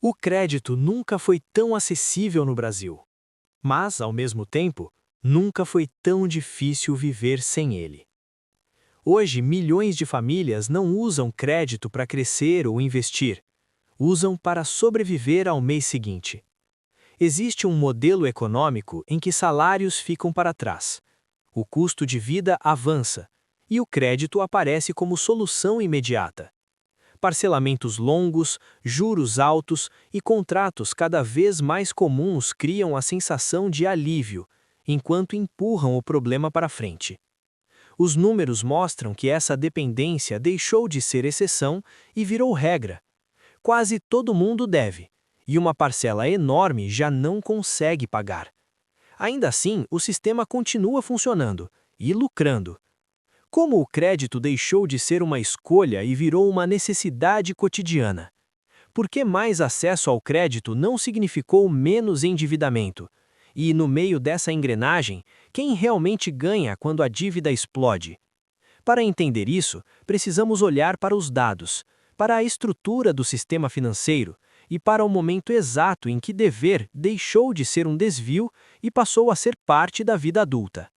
O crédito nunca foi tão acessível no Brasil. Mas, ao mesmo tempo, nunca foi tão difícil viver sem ele. Hoje, milhões de famílias não usam crédito para crescer ou investir. Usam para sobreviver ao mês seguinte. Existe um modelo econômico em que salários ficam para trás. O custo de vida avança, e o crédito aparece como solução imediata. Parcelamentos longos, juros altos e contratos cada vez mais comuns criam a sensação de alívio, enquanto empurram o problema para frente. Os números mostram que essa dependência deixou de ser exceção e virou regra. Quase todo mundo deve, e uma parcela enorme já não consegue pagar. Ainda assim, o sistema continua funcionando e lucrando. Como o crédito deixou de ser uma escolha e virou uma necessidade cotidiana? Por que mais acesso ao crédito não significou menos endividamento? E, no meio dessa engrenagem, quem realmente ganha quando a dívida explode? Para entender isso, precisamos olhar para os dados, para a estrutura do sistema financeiro e para o momento exato em que dever deixou de ser um desvio e passou a ser parte da vida adulta.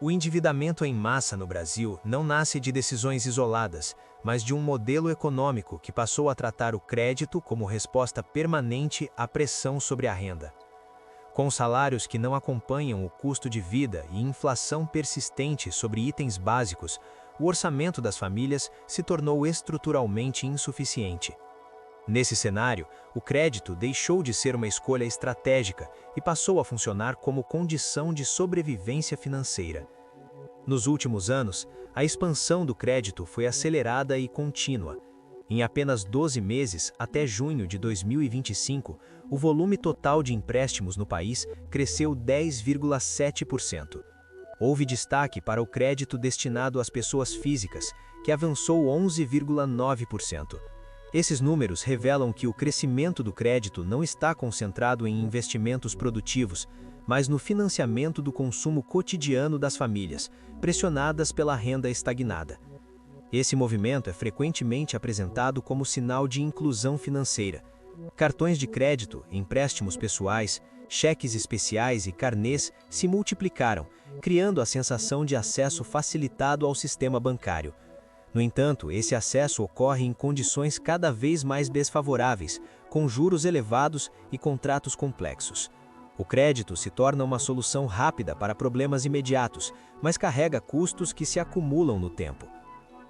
O endividamento em massa no Brasil não nasce de decisões isoladas, mas de um modelo econômico que passou a tratar o crédito como resposta permanente à pressão sobre a renda. Com salários que não acompanham o custo de vida e inflação persistente sobre itens básicos, o orçamento das famílias se tornou estruturalmente insuficiente. Nesse cenário, o crédito deixou de ser uma escolha estratégica e passou a funcionar como condição de sobrevivência financeira. Nos últimos anos, a expansão do crédito foi acelerada e contínua. Em apenas 12 meses, até junho de 2025, o volume total de empréstimos no país cresceu 10,7%. Houve destaque para o crédito destinado às pessoas físicas, que avançou 11,9%. Esses números revelam que o crescimento do crédito não está concentrado em investimentos produtivos, mas no financiamento do consumo cotidiano das famílias, pressionadas pela renda estagnada. Esse movimento é frequentemente apresentado como sinal de inclusão financeira. Cartões de crédito, empréstimos pessoais, cheques especiais e carnês se multiplicaram, criando a sensação de acesso facilitado ao sistema bancário. No entanto, esse acesso ocorre em condições cada vez mais desfavoráveis, com juros elevados e contratos complexos. O crédito se torna uma solução rápida para problemas imediatos, mas carrega custos que se acumulam no tempo.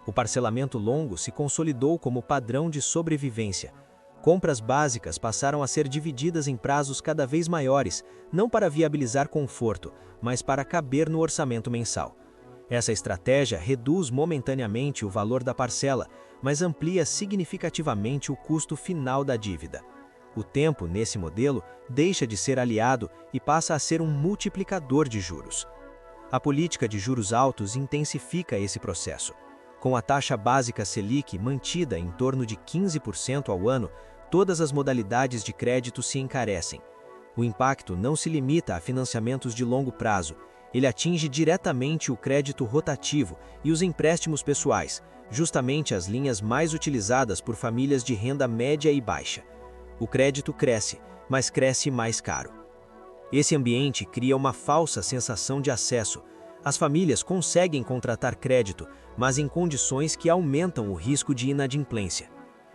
O parcelamento longo se consolidou como padrão de sobrevivência. Compras básicas passaram a ser divididas em prazos cada vez maiores, não para viabilizar conforto, mas para caber no orçamento mensal. Essa estratégia reduz momentaneamente o valor da parcela, mas amplia significativamente o custo final da dívida. O tempo, nesse modelo, deixa de ser aliado e passa a ser um multiplicador de juros. A política de juros altos intensifica esse processo. Com a taxa básica Selic mantida em torno de 15% ao ano, todas as modalidades de crédito se encarecem. O impacto não se limita a financiamentos de longo prazo. Ele atinge diretamente o crédito rotativo e os empréstimos pessoais, justamente as linhas mais utilizadas por famílias de renda média e baixa. O crédito cresce, mas cresce mais caro. Esse ambiente cria uma falsa sensação de acesso. As famílias conseguem contratar crédito, mas em condições que aumentam o risco de inadimplência.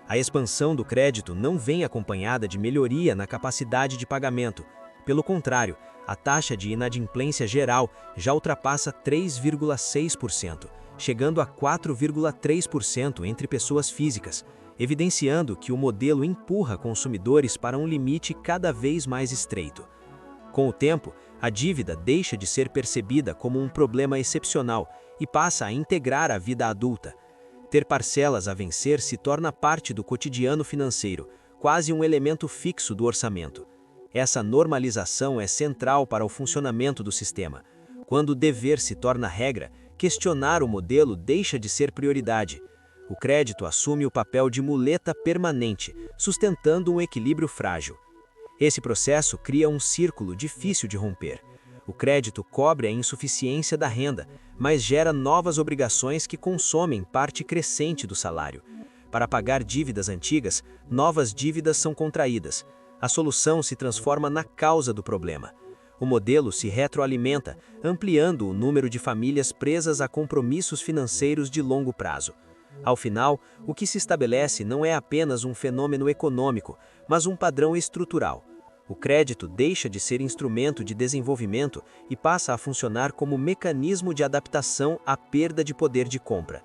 A expansão do crédito não vem acompanhada de melhoria na capacidade de pagamento. Pelo contrário, a taxa de inadimplência geral já ultrapassa 3,6%, chegando a 4,3% entre pessoas físicas, evidenciando que o modelo empurra consumidores para um limite cada vez mais estreito. Com o tempo, a dívida deixa de ser percebida como um problema excepcional e passa a integrar a vida adulta. Ter parcelas a vencer se torna parte do cotidiano financeiro, quase um elemento fixo do orçamento. Essa normalização é central para o funcionamento do sistema. Quando o dever se torna regra, questionar o modelo deixa de ser prioridade. O crédito assume o papel de muleta permanente, sustentando um equilíbrio frágil. Esse processo cria um círculo difícil de romper. O crédito cobre a insuficiência da renda, mas gera novas obrigações que consomem parte crescente do salário. Para pagar dívidas antigas, novas dívidas são contraídas. A solução se transforma na causa do problema. O modelo se retroalimenta, ampliando o número de famílias presas a compromissos financeiros de longo prazo. Ao final, o que se estabelece não é apenas um fenômeno econômico, mas um padrão estrutural. O crédito deixa de ser instrumento de desenvolvimento e passa a funcionar como mecanismo de adaptação à perda de poder de compra.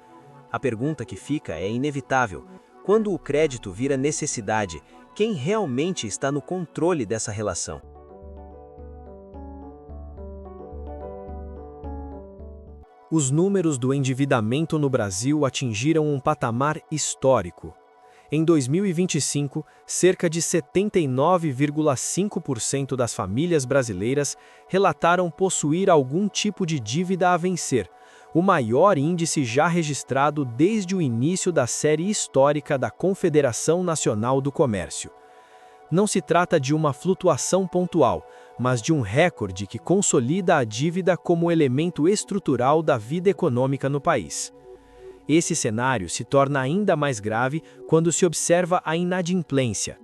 A pergunta que fica é inevitável. Quando o crédito vira necessidade, quem realmente está no controle dessa relação? Os números do endividamento no Brasil atingiram um patamar histórico. Em 2025, cerca de 79,5% das famílias brasileiras relataram possuir algum tipo de dívida a vencer, o maior índice já registrado desde o início da série histórica da Confederação Nacional do Comércio. Não se trata de uma flutuação pontual, mas de um recorde que consolida a dívida como elemento estrutural da vida econômica no país. Esse cenário se torna ainda mais grave quando se observa a inadimplência.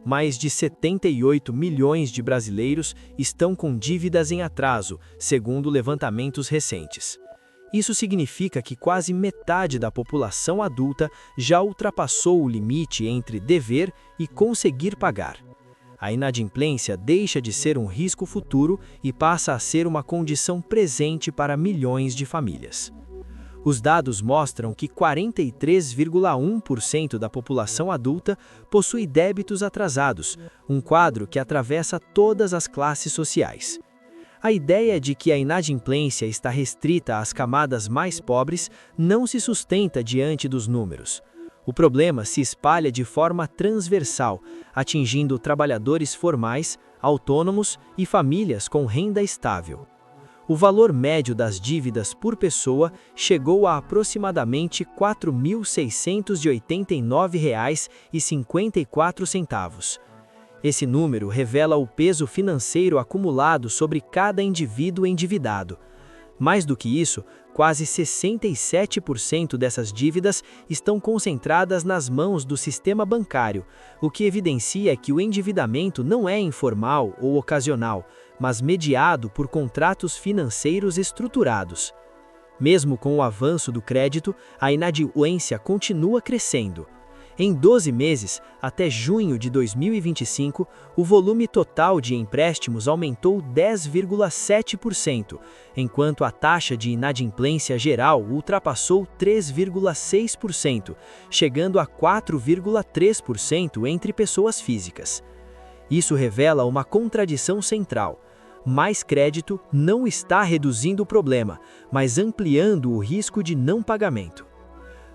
Mais de 78 milhões de brasileiros estão com dívidas em atraso, segundo levantamentos recentes. Isso significa que quase metade da população adulta já ultrapassou o limite entre dever e conseguir pagar. A inadimplência deixa de ser um risco futuro e passa a ser uma condição presente para milhões de famílias. Os dados mostram que 43,1% da população adulta possui débitos atrasados, um quadro que atravessa todas as classes sociais. A ideia de que a inadimplência está restrita às camadas mais pobres não se sustenta diante dos números. O problema se espalha de forma transversal, atingindo trabalhadores formais, autônomos e famílias com renda estável. O valor médio das dívidas por pessoa chegou a aproximadamente R$ 4.689,54. Esse número revela o peso financeiro acumulado sobre cada indivíduo endividado. Mais do que isso, quase 67% dessas dívidas estão concentradas nas mãos do sistema bancário, o que evidencia que o endividamento não é informal ou ocasional, mas mediado por contratos financeiros estruturados. Mesmo com o avanço do crédito, a inadimplência continua crescendo. Em 12 meses, até junho de 2025, o volume total de empréstimos aumentou 10,7%, enquanto a taxa de inadimplência geral ultrapassou 3,6%, chegando a 4,3% entre pessoas físicas. Isso revela uma contradição central. Mais crédito não está reduzindo o problema, mas ampliando o risco de não pagamento.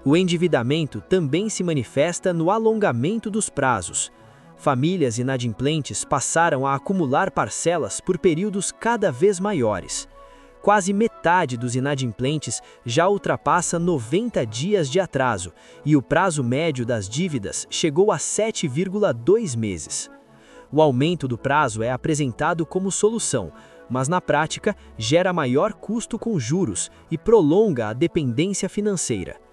O endividamento também se manifesta no alongamento dos prazos. Famílias inadimplentes passaram a acumular parcelas por períodos cada vez maiores. Quase metade dos inadimplentes já ultrapassa 90 dias de atraso, e o prazo médio das dívidas chegou a 7,2 meses. O aumento do prazo é apresentado como solução, mas na prática gera maior custo com juros e prolonga a dependência financeira.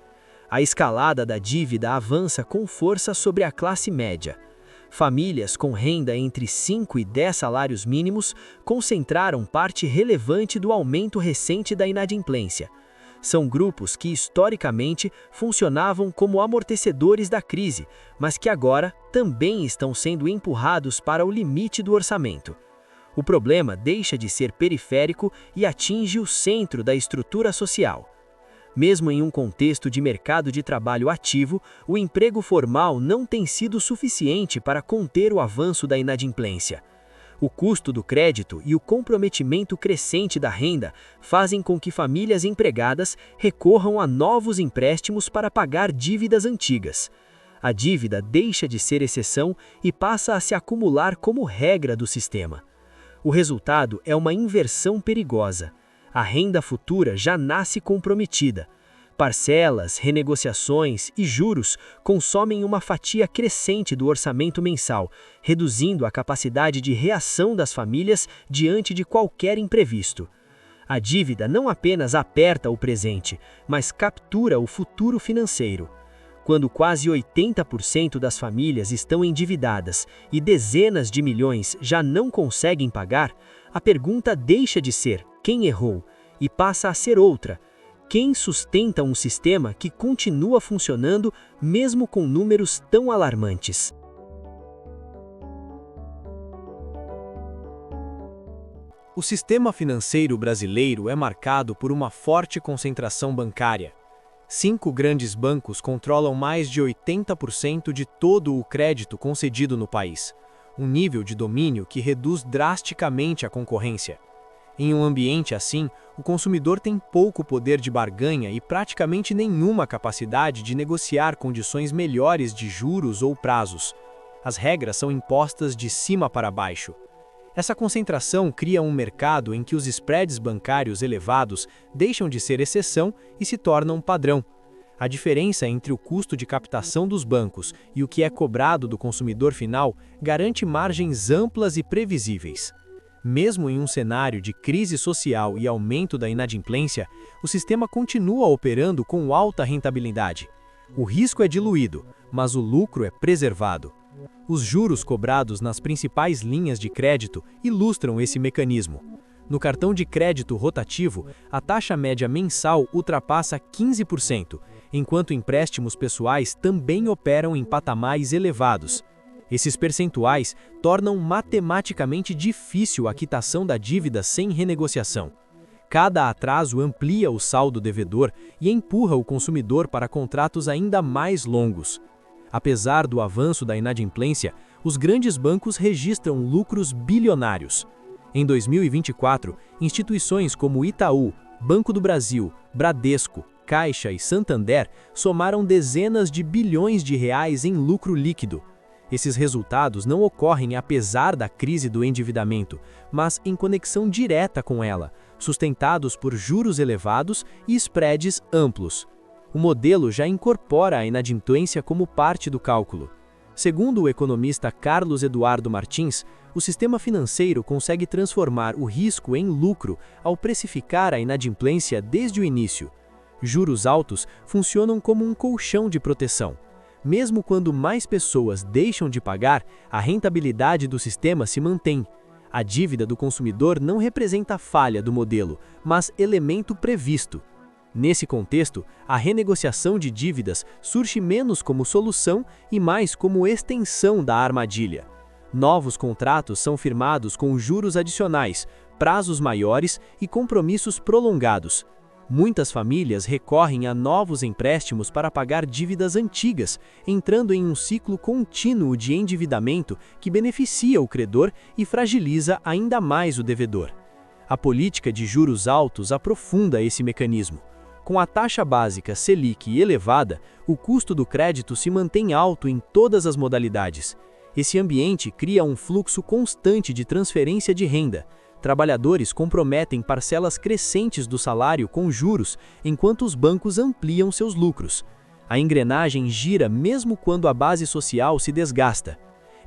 A escalada da dívida avança com força sobre a classe média. Famílias com renda entre 5 e 10 salários mínimos concentraram parte relevante do aumento recente da inadimplência. São grupos que historicamente funcionavam como amortecedores da crise, mas que agora também estão sendo empurrados para o limite do orçamento. O problema deixa de ser periférico e atinge o centro da estrutura social. Mesmo em um contexto de mercado de trabalho ativo, o emprego formal não tem sido suficiente para conter o avanço da inadimplência. O custo do crédito e o comprometimento crescente da renda fazem com que famílias empregadas recorram a novos empréstimos para pagar dívidas antigas. A dívida deixa de ser exceção e passa a se acumular como regra do sistema. O resultado é uma inversão perigosa. A renda futura já nasce comprometida. Parcelas, renegociações e juros consomem uma fatia crescente do orçamento mensal, reduzindo a capacidade de reação das famílias diante de qualquer imprevisto. A dívida não apenas aperta o presente, mas captura o futuro financeiro. Quando quase 80% das famílias estão endividadas e dezenas de milhões já não conseguem pagar, a pergunta deixa de ser quem errou e passa a ser outra: quem sustenta um sistema que continua funcionando mesmo com números tão alarmantes? O sistema financeiro brasileiro é marcado por uma forte concentração bancária. 5 grandes bancos controlam mais de 80% de todo o crédito concedido no país, um nível de domínio que reduz drasticamente a concorrência. Em um ambiente assim, o consumidor tem pouco poder de barganha e praticamente nenhuma capacidade de negociar condições melhores de juros ou prazos. As regras são impostas de cima para baixo. Essa concentração cria um mercado em que os spreads bancários elevados deixam de ser exceção e se tornam padrão. A diferença entre o custo de captação dos bancos e o que é cobrado do consumidor final garante margens amplas e previsíveis. Mesmo em um cenário de crise social e aumento da inadimplência, o sistema continua operando com alta rentabilidade. O risco é diluído, mas o lucro é preservado. Os juros cobrados nas principais linhas de crédito ilustram esse mecanismo. No cartão de crédito rotativo, a taxa média mensal ultrapassa 15%, enquanto empréstimos pessoais também operam em patamares elevados. Esses percentuais tornam matematicamente difícil a quitação da dívida sem renegociação. Cada atraso amplia o saldo devedor e empurra o consumidor para contratos ainda mais longos. Apesar do avanço da inadimplência, os grandes bancos registram lucros bilionários. Em 2024, instituições como Itaú, Banco do Brasil, Bradesco, Caixa e Santander somaram dezenas de bilhões de reais em lucro líquido. Esses resultados não ocorrem apesar da crise do endividamento, mas em conexão direta com ela, sustentados por juros elevados e spreads amplos. O modelo já incorpora a inadimplência como parte do cálculo. Segundo o economista Carlos Eduardo Martins, o sistema financeiro consegue transformar o risco em lucro ao precificar a inadimplência desde o início. Juros altos funcionam como um colchão de proteção. Mesmo quando mais pessoas deixam de pagar, a rentabilidade do sistema se mantém. A dívida do consumidor não representa falha do modelo, mas elemento previsto. Nesse contexto, a renegociação de dívidas surge menos como solução e mais como extensão da armadilha. Novos contratos são firmados com juros adicionais, prazos maiores e compromissos prolongados. Muitas famílias recorrem a novos empréstimos para pagar dívidas antigas, entrando em um ciclo contínuo de endividamento que beneficia o credor e fragiliza ainda mais o devedor. A política de juros altos aprofunda esse mecanismo. Com a taxa básica Selic elevada, o custo do crédito se mantém alto em todas as modalidades. Esse ambiente cria um fluxo constante de transferência de renda. Trabalhadores comprometem parcelas crescentes do salário com juros, enquanto os bancos ampliam seus lucros. A engrenagem gira mesmo quando a base social se desgasta.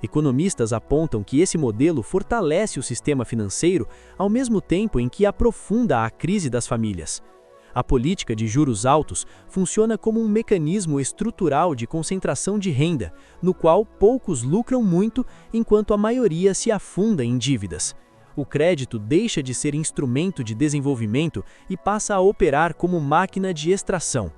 Economistas apontam que esse modelo fortalece o sistema financeiro ao mesmo tempo em que aprofunda a crise das famílias. A política de juros altos funciona como um mecanismo estrutural de concentração de renda, no qual poucos lucram muito enquanto a maioria se afunda em dívidas. O crédito deixa de ser instrumento de desenvolvimento e passa a operar como máquina de extração.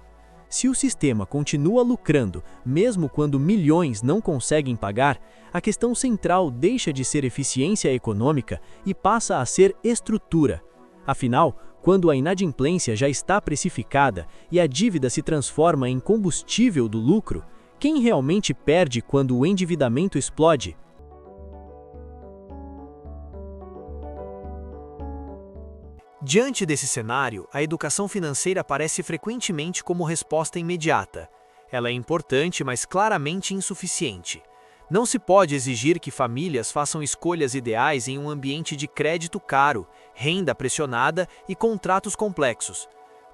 Se o sistema continua lucrando, mesmo quando milhões não conseguem pagar, a questão central deixa de ser eficiência econômica e passa a ser estrutura. Afinal, quando a inadimplência já está precificada e a dívida se transforma em combustível do lucro, quem realmente perde quando o endividamento explode? Diante desse cenário, a educação financeira aparece frequentemente como resposta imediata. Ela é importante, mas claramente insuficiente. Não se pode exigir que famílias façam escolhas ideais em um ambiente de crédito caro, renda pressionada e contratos complexos.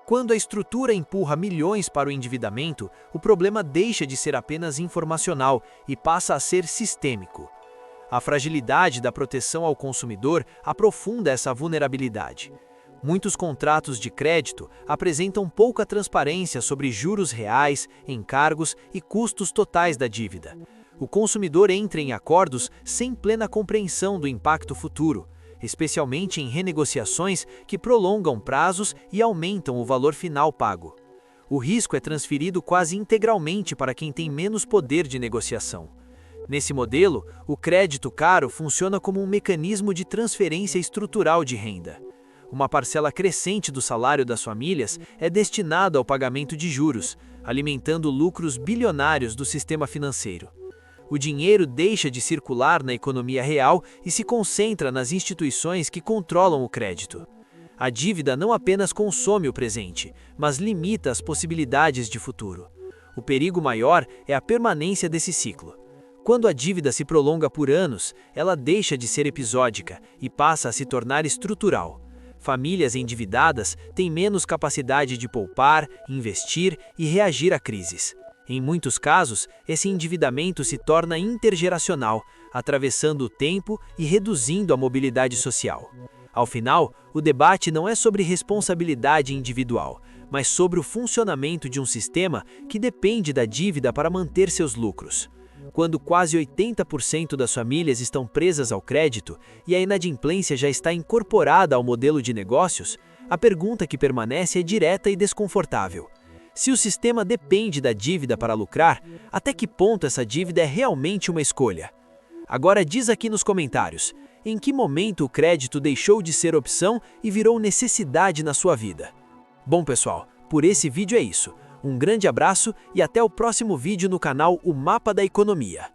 Quando a estrutura empurra milhões para o endividamento, o problema deixa de ser apenas informacional e passa a ser sistêmico. A fragilidade da proteção ao consumidor aprofunda essa vulnerabilidade. Muitos contratos de crédito apresentam pouca transparência sobre juros reais, encargos e custos totais da dívida. O consumidor entra em acordos sem plena compreensão do impacto futuro, especialmente em renegociações que prolongam prazos e aumentam o valor final pago. O risco é transferido quase integralmente para quem tem menos poder de negociação. Nesse modelo, o crédito caro funciona como um mecanismo de transferência estrutural de renda. Uma parcela crescente do salário das famílias é destinada ao pagamento de juros, alimentando lucros bilionários do sistema financeiro. O dinheiro deixa de circular na economia real e se concentra nas instituições que controlam o crédito. A dívida não apenas consome o presente, mas limita as possibilidades de futuro. O perigo maior é a permanência desse ciclo. Quando a dívida se prolonga por anos, ela deixa de ser episódica e passa a se tornar estrutural. Famílias endividadas têm menos capacidade de poupar, investir e reagir a crises. Em muitos casos, esse endividamento se torna intergeracional, atravessando o tempo e reduzindo a mobilidade social. Ao final, o debate não é sobre responsabilidade individual, mas sobre o funcionamento de um sistema que depende da dívida para manter seus lucros. Quando quase 80% das famílias estão presas ao crédito e a inadimplência já está incorporada ao modelo de negócios, a pergunta que permanece é direta e desconfortável. Se o sistema depende da dívida para lucrar, até que ponto essa dívida é realmente uma escolha? Agora diz aqui nos comentários, em que momento o crédito deixou de ser opção e virou necessidade na sua vida? Bom pessoal, por esse vídeo é isso. Um grande abraço e até o próximo vídeo no canal O Mapa da Economia.